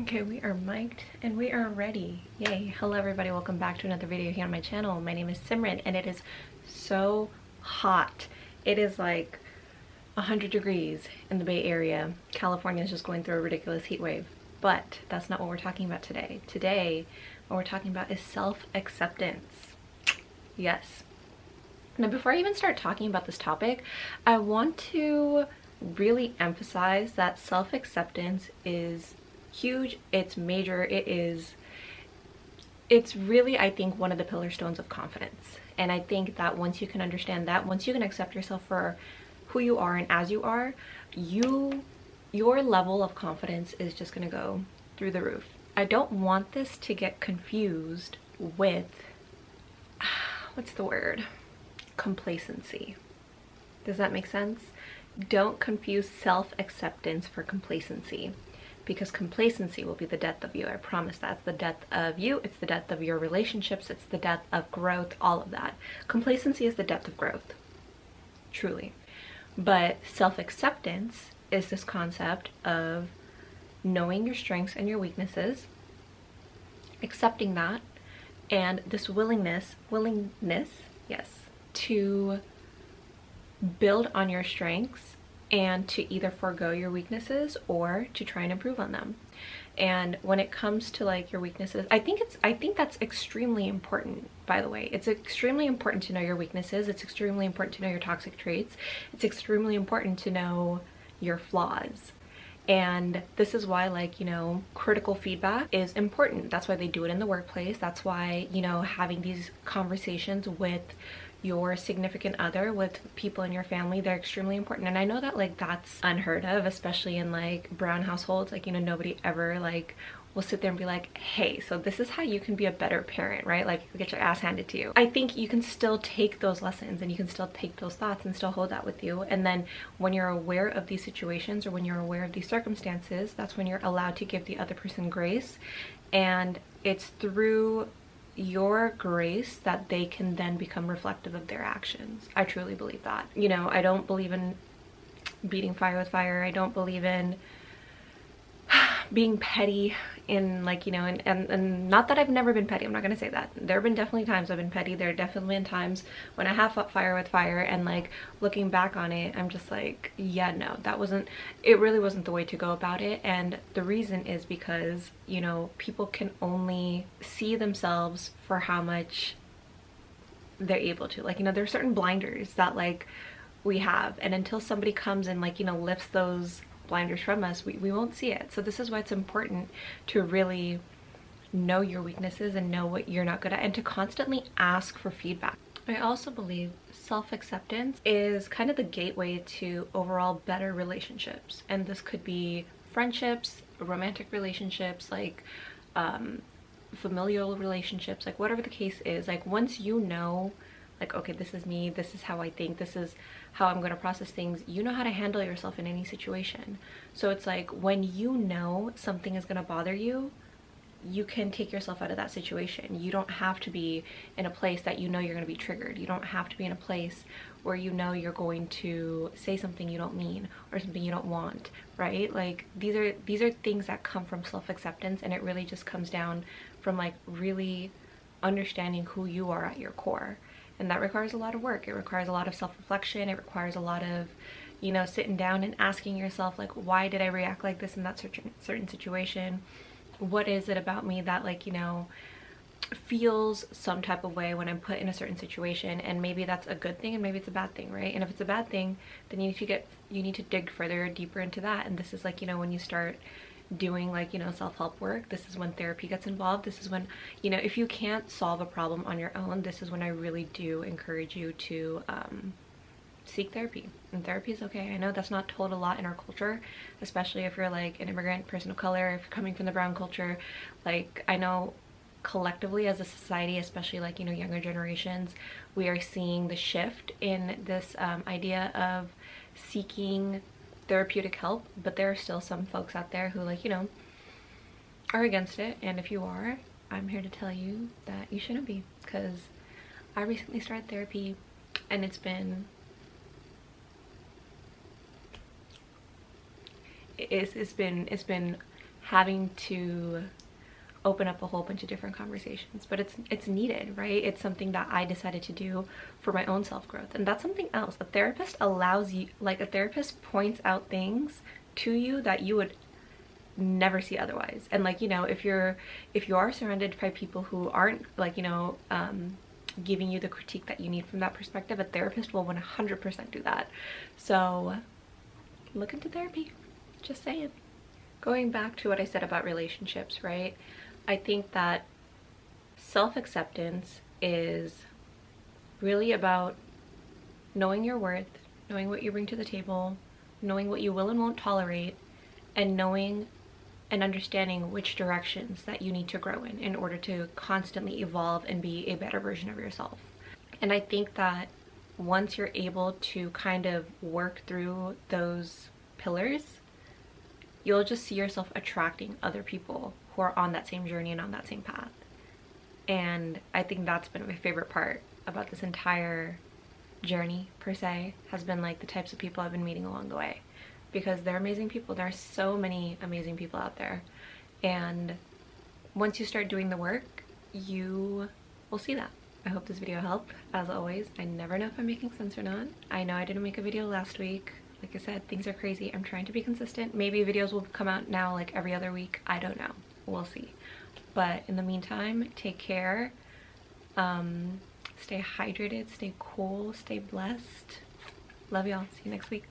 Okay, we are mic'd and we are ready. Yay. Hello everybody, welcome back to another video here on my channel. My name is Simran and it is so hot. It is like 100 degrees in the Bay Area. California is just going through a ridiculous heat wave. But that's not what we're talking about today. Today, what we're talking about is self-acceptance. Yes. Now before I even start talking about this topic, I want to really emphasize that self-acceptance is huge, it's major, it's really, I think, one of the pillar stones of confidence. And I think that once you can understand that, once you can accept yourself for who you are and as you are, your level of confidence is just gonna go through the roof. I don't want this to get confused with what's the word? Complacency. Does that make sense? Don't confuse self-acceptance for complacency, because complacency will be the death of you. I promise that's the death of you. It's the death of your relationships. It's the death of growth, all of that. Complacency is the death of growth, truly. But self-acceptance is this concept of knowing your strengths and your weaknesses, accepting that, and this willingness, yes, to build on your strengths and to either forego your weaknesses or to try and improve on them. And when it comes to like your weaknesses, I think that's extremely important, by the way. It's extremely important to know your weaknesses. It's extremely important to know your toxic traits. It's extremely important to know your flaws. And this is why, like, you know, critical feedback is important. That's why they do it in the workplace. That's why, you know, having these conversations with your significant other, with people in your family, they're extremely important. And I know that, like, that's unheard of, especially in like brown households. Like, you know, nobody ever like will sit there and be like, hey, so this is how you can be a better parent, right? Like, you get your ass handed to you. I think you can still take those lessons and you can still take those thoughts and still hold that with you. And then when you're aware of these situations or when you're aware of these circumstances, that's when you're allowed to give the other person grace. And it's through your grace that they can then become reflective of their actions. I truly believe that. You know, I don't believe in beating fire with fire. I don't believe in being petty in, like, you know, and not that I've never been petty. I'm not gonna say that. There have been definitely times I've been petty. There have definitely been times when I have fought fire with fire, and like looking back on it, I'm just like, yeah, no, it really wasn't the way to go about it. And the reason is because, you know, people can only see themselves for how much they're able to. Like, you know, there are certain blinders that like we have, and until somebody comes and, like, you know, lifts those blinders from us, we won't see it. So this is why it's important to really know your weaknesses and know what you're not good at, and to constantly ask for feedback. I also believe self-acceptance is kind of the gateway to overall better relationships, and this could be friendships, romantic relationships, like familial relationships, like whatever the case is. Like, once you know, like, okay, this is me, this is how I think, this is how I'm going to process things, you know how to handle yourself in any situation. So it's like, when you know something is going to bother you, you can take yourself out of that situation. You don't have to be in a place that you know you're going to be triggered. You don't have to be in a place where you know you're going to say something you don't mean or something you don't want, right? Like, these are things that come from self-acceptance, and it really just comes down from like really understanding who you are at your core. And that requires a lot of work. It requires a lot of self-reflection. It requires a lot of, you know, sitting down and asking yourself, like, why did I react like this in that certain situation? What is it about me that, like, you know, feels some type of way when I'm put in a certain situation? And maybe that's a good thing and maybe it's a bad thing, right? And if it's a bad thing, then you need to dig further, deeper into that. And this is like, you know, when you start doing, like, you know, self-help work, this is when therapy gets involved. This is when, you know, if you can't solve a problem on your own, this is when I really do encourage you to seek therapy. And therapy is okay. I know that's not told a lot in our culture, especially if you're like an immigrant, person of color, if you're coming from the brown culture. Like, I know collectively as a society, especially like, you know, younger generations, we are seeing the shift in this idea of seeking therapeutic help, but there are still some folks out there who, like, you know, are against it. And if you are, I'm here to tell you that you shouldn't be, because I recently started therapy and it's been it's been having to open up a whole bunch of different conversations, but it's needed, right? It's something that I decided to do for my own self-growth. And that's something else. A therapist allows you, like, a therapist points out things to you that you would never see otherwise. And like, you know, if you are surrounded by people who aren't, like, you know, giving you the critique that you need from that perspective, a therapist will 100% do that. So look into therapy, just saying. Going back to what I said about relationships, right? I think that self-acceptance is really about knowing your worth, knowing what you bring to the table, knowing what you will and won't tolerate, and knowing and understanding which directions that you need to grow in order to constantly evolve and be a better version of yourself. And I think that once you're able to kind of work through those pillars, you'll just see yourself attracting other people who are on that same journey and on that same path. And I think that's been my favorite part about this entire journey, per se, has been like the types of people I've been meeting along the way, because they're amazing people. There are so many amazing people out there, and once you start doing the work, you will see that. I hope this video helped. As always, I never know if I'm making sense or not. I know I didn't make a video last week. Like I said, things are crazy. I'm trying to be consistent. Maybe videos will come out now like every other week. I don't know. We'll see. But in the meantime, take care. Stay hydrated, stay cool, stay blessed. Love y'all. See you next week.